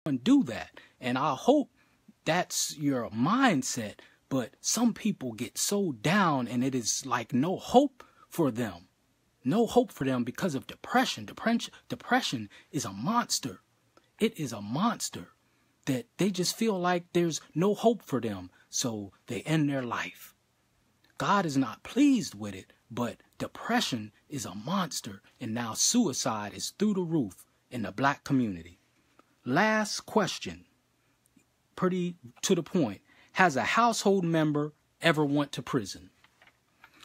do that. And I hope that's your mindset. But some people get so down and it is like no hope for them. No hope for them because of depression. Depression is a monster. It is a monster that they just feel like there's no hope for them. So they end their life. God is not pleased with it, but depression is a monster. And now suicide is through the roof in the black community. Last question, pretty to the point. Has a household member ever went to prison?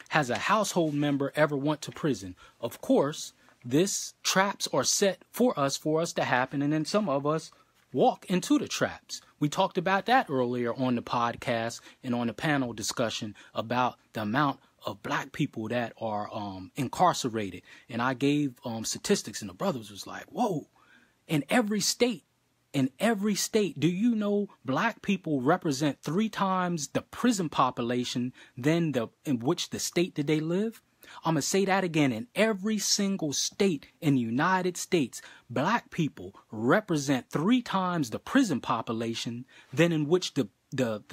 Has a household member ever went to prison? Of course, this traps are set for us to happen, and then some of us walk into the traps. We talked about that earlier on the podcast and on the panel discussion about the amount of black people that are incarcerated. And I gave statistics, and the brothers was like, whoa, in every state, do you know black people represent 3 times the prison population than in which the state that they live? I'm going to say that again. In every single state in the United States, black people represent 3 times the prison population than in which the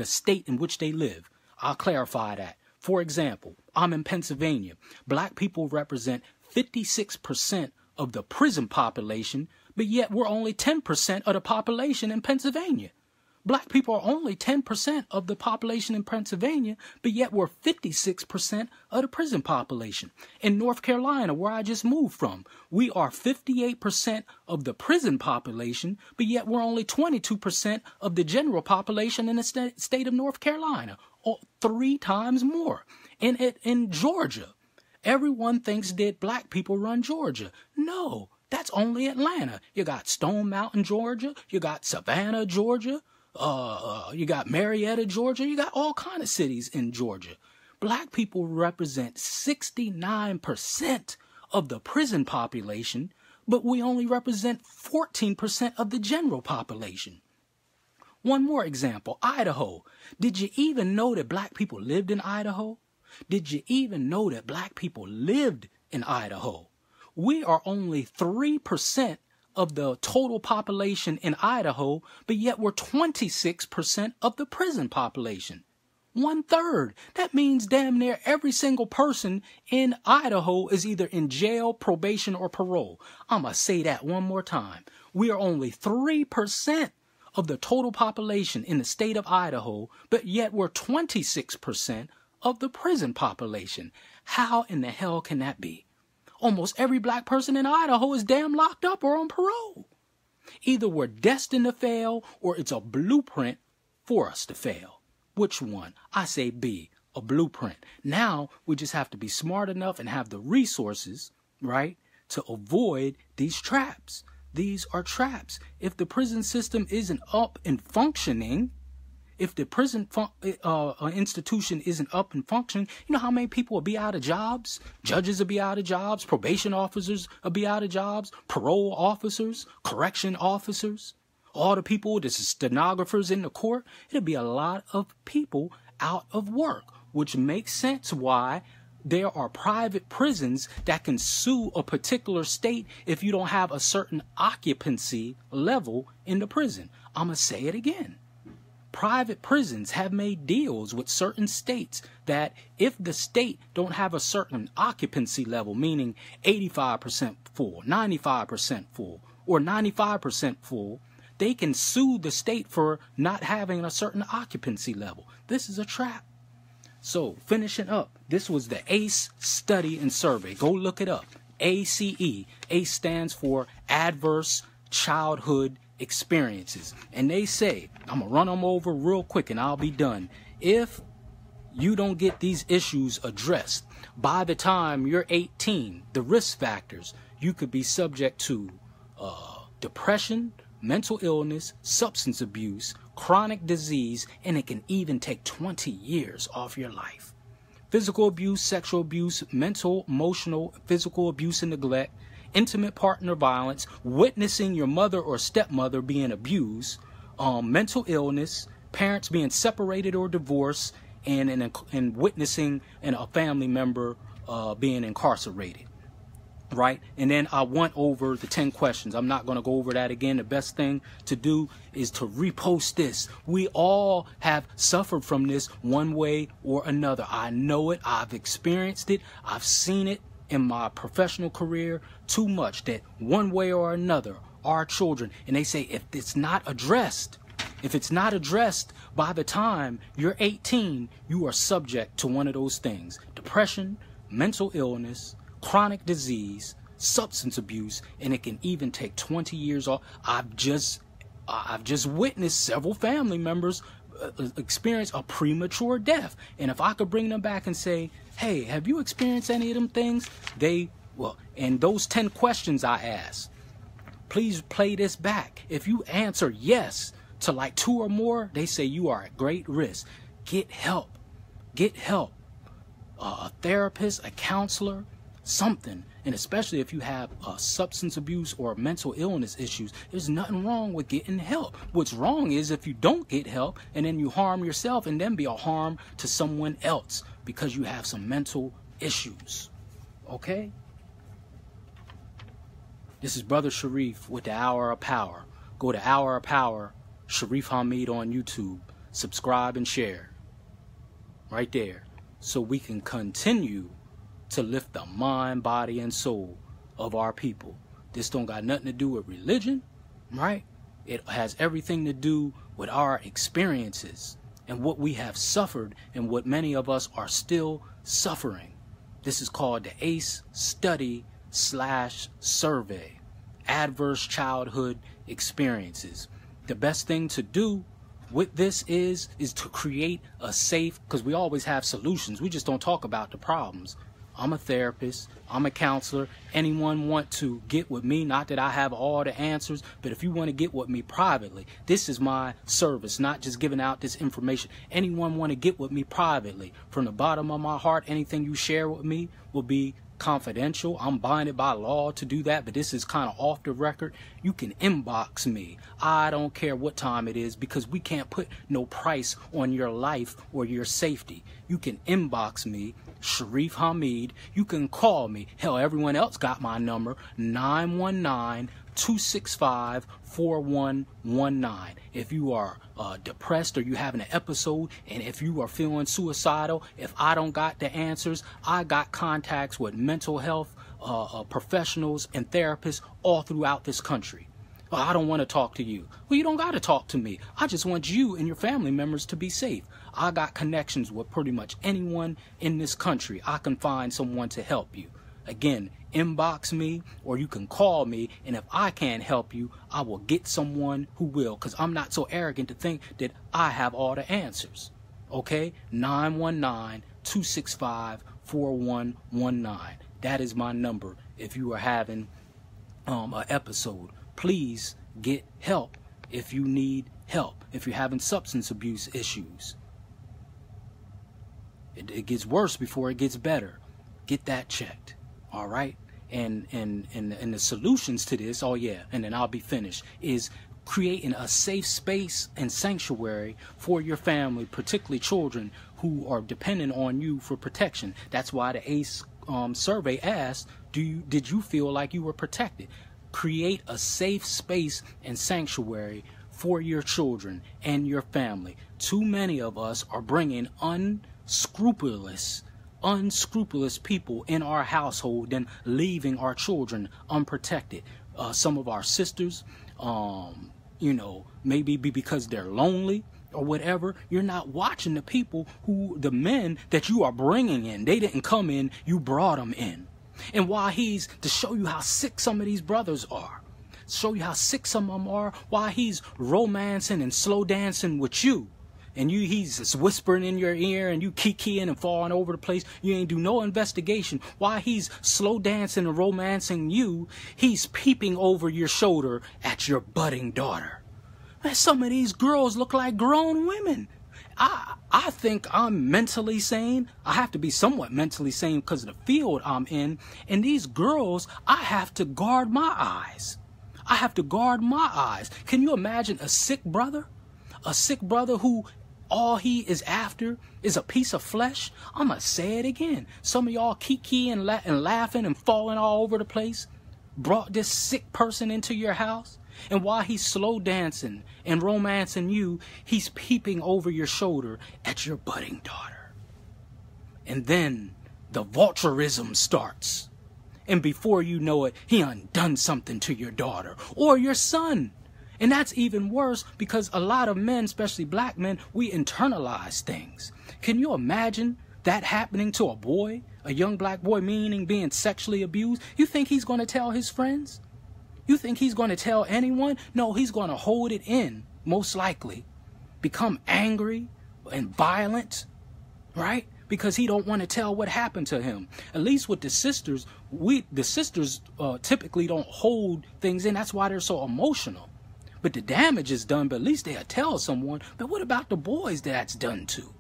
state in which they live. I'll clarify that. For example, I'm in Pennsylvania. Black people represent 56% of the prison population, but yet we're only 10% of the population in Pennsylvania. Black people are only 10% of the population in Pennsylvania, but yet we're 56% of the prison population. In North Carolina, where I just moved from, we are 58% of the prison population, but yet we're only 22% of the general population in the state of North Carolina, or 3 times more. In Georgia, everyone thinks that black people run Georgia. No. That's only Atlanta. You got Stone Mountain, Georgia. You got Savannah, Georgia. You got Marietta, Georgia. You got all kind of cities in Georgia. Black people represent 69% of the prison population, but we only represent 14% of the general population. One more example, Idaho. Did you even know that black people lived in Idaho? Did you even know that black people lived in Idaho? We are only 3% of the total population in Idaho, but yet we're 26% of the prison population. 1/3. That means damn near every single person in Idaho is either in jail, probation, or parole. I'm going to say that one more time. We are only 3% of the total population in the state of Idaho, but yet we're 26% of the prison population. How in the hell can that be? Almost every black person in Idaho is damn locked up or on parole. Either we're destined to fail or it's a blueprint for us to fail. Which one? I say B, a blueprint. Now we just have to be smart enough and have the resources, right, to avoid these traps. These are traps. If the prison system isn't up and functioning, if the prison institution isn't up and functioning, you know how many people will be out of jobs? Judges will be out of jobs. Probation officers will be out of jobs. Parole officers, correction officers, all the people, the stenographers in the court. It'll be a lot of people out of work, which makes sense why there are private prisons that can sue a particular state if you don't have a certain occupancy level in the prison. I'm going to say it again. Private prisons have made deals with certain states that if the state don't have a certain occupancy level, meaning 85% full, 95% full, or 95% full, they can sue the state for not having a certain occupancy level. This is a trap. So, finishing up, this was the ACE study and survey. Go look it up. ACE. ACE stands for Adverse Childhood Experiences. And they say, I'm going to run them over real quick and I'll be done. If you don't get these issues addressed by the time you're 18, the risk factors, you could be subject to depression, mental illness, substance abuse, chronic disease, and it can even take 20 years off your life. Physical abuse, sexual abuse, mental, emotional, physical abuse and neglect, intimate partner violence, witnessing your mother or stepmother being abused, mental illness, parents being separated or divorced, and witnessing a family member being incarcerated. right? And then I went over the 10 questions. I'm not going to go over that again. The best thing to do is to repost this. We all have suffered from this one way or another. I know it. I've experienced it. I've seen it in my professional career too much, that one way or another, our children, and they say if it's not addressed by the time you're 18, you are subject to one of those things: depression, mental illness, chronic disease, substance abuse, and it can even take 20 years off. I've just witnessed several family members experience a premature death. And if I could bring them back and say, hey, have you experienced any of them things? And those 10 questions I asked, please play this back. If you answer yes to like 2 or more, they say you are at great risk. Get help. Get help. A therapist, a counselor, something. And especially if you have substance abuse or mental illness issues, there's nothing wrong with getting help. What's wrong is if you don't get help and then you harm yourself and then be a harm to someone else because you have some mental issues. Okay? This is Brother Sharif with the Hour of Power. Go to Hour of Power, Sharif Hamid on YouTube. Subscribe and share. Right there. So we can continue to lift the mind, body, and soul of our people. This don't got nothing to do with religion, right? It has everything to do with our experiences and what we have suffered and what many of us are still suffering. This is called the ACE Study/Survey, Adverse Childhood Experiences. The best thing to do with this is to create a safe, because we always have solutions. We just don't talk about the problems. I'm a therapist. I'm a counselor. Anyone want to get with me? Not that I have all the answers, but if you want to get with me privately, this is my service, not just giving out this information. Anyone want to get with me privately, from the bottom of my heart, anything you share with me will be confidential. I'm binded by law to do that, but this is kind of off the record. You can inbox me. I don't care what time it is, because we can't put no price on your life or your safety. You can inbox me, Sharif Hamid. You can call me. Hell, everyone else got my number, 919-265-4119. If you are depressed or you having an episode, and if you are feeling suicidal, if I don't got the answers, I got contacts with mental health professionals and therapists all throughout this country. I don't want to talk to you. Well, you don't got to talk to me. I just want you and your family members to be safe. I got connections with pretty much anyone in this country. I can find someone to help you. Again, inbox me, or you can call me, and if I can't help you, I will get someone who will, because I'm not so arrogant to think that I have all the answers. Okay? 919-265-4119. That is my number if you are having an episode. Please get help if you need help, if you're having substance abuse issues. It gets worse before it gets better. Get that checked. All right? And the solutions to this, oh yeah, and then I'll be finished, is creating a safe space and sanctuary for your family, particularly children who are dependent on you for protection. That's why the ACE survey asked, did you feel like you were protected? Create a safe space and sanctuary for your children and your family. Too many of us are bringing unscrupulous people in our household, then leaving our children unprotected. Some of our sisters, maybe because they're lonely or whatever. You're not watching the men that you are bringing in. They didn't come in, you brought them in. And to show you how sick some of these brothers are, show you how sick some of them are, while he's romancing and slow dancing with you, and he's just whispering in your ear, and you kikiing and falling over the place. You ain't do no investigation. While he's slow dancing and romancing you, he's peeping over your shoulder at your budding daughter. Man, some of these girls look like grown women. I think I'm mentally sane. I have to be somewhat mentally sane because of the field I'm in. And these girls, I have to guard my eyes. Can you imagine a sick brother? A sick brother who all he is after is a piece of flesh, I'm going to say it again. Some of y'all kikiing and laughing and falling all over the place, brought this sick person into your house. And while he's slow dancing and romancing you, he's peeping over your shoulder at your budding daughter. And then the vulturism starts. And before you know it, he undone something to your daughter or your son. And that's even worse because a lot of men, especially black men, we internalize things. Can you imagine that happening to a boy, a young black boy, meaning being sexually abused? You think he's going to tell his friends? You think he's going to tell anyone? No, he's going to hold it in, most likely. Become angry and violent, right? Because he don't want to tell what happened to him. At least with the sisters, the sisters typically don't hold things in. That's why they're so emotional. But the damage is done, but at least they'll tell someone. But what about the boys that's done to?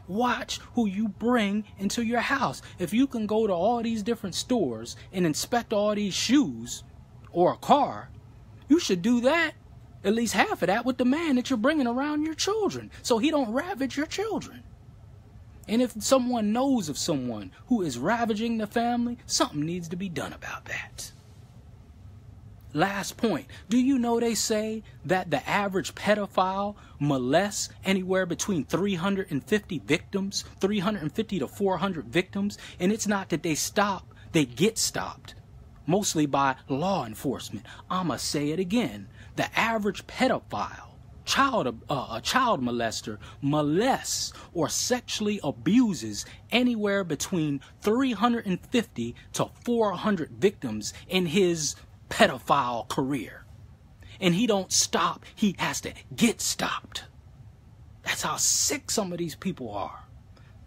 Watch who you bring into your house. If you can go to all these different stores and inspect all these shoes or a car, you should do that, at least half of that, with the man that you're bringing around your children, so he don't ravage your children. And if someone knows of someone who is ravaging the family, something needs to be done about that. Last point. Do you know they say that the average pedophile molests anywhere between 350 victims, 350 to 400 victims? And it's not that they stop, they get stopped, mostly by law enforcement. I'ma say it again. The average pedophile, a child molester, molests or sexually abuses anywhere between 350 to 400 victims in his pedophile career. And he don't stop, he has to get stopped. That's how sick some of these people are.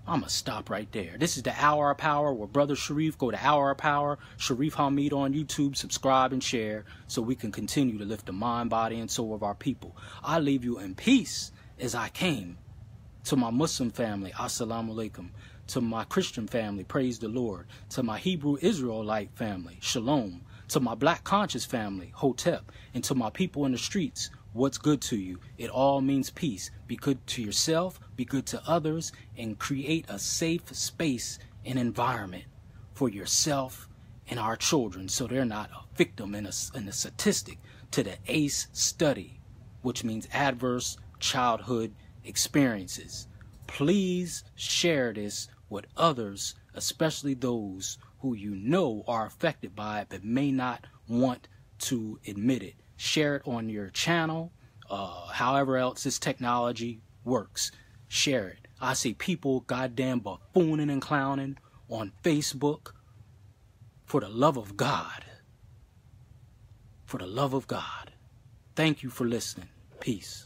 I'm going to stop right there. This is the Hour of Power with Brother Sharif. Go to Hour of Power, Sharif Hamid on YouTube. Subscribe and share so we can continue to lift the mind, body, and soul of our people. I leave you in peace as I came. To my Muslim family, Assalamu alaikum. To my Christian family, praise the Lord. To my Hebrew Israelite family, Shalom. To my Black conscious family, Hotep. And to my people in the streets, what's good to you? It all means peace. Be good to yourself, be good to others, and create a safe space and environment for yourself and our children so they're not a victim and a statistic to the ACE study, which means adverse childhood experiences. Please share this with others, especially those who you know are affected by it but may not want to admit it. Share it on your channel, however else this technology works. Share it. I see people goddamn buffooning and clowning on Facebook. For the love of God. For the love of God. Thank you for listening. Peace.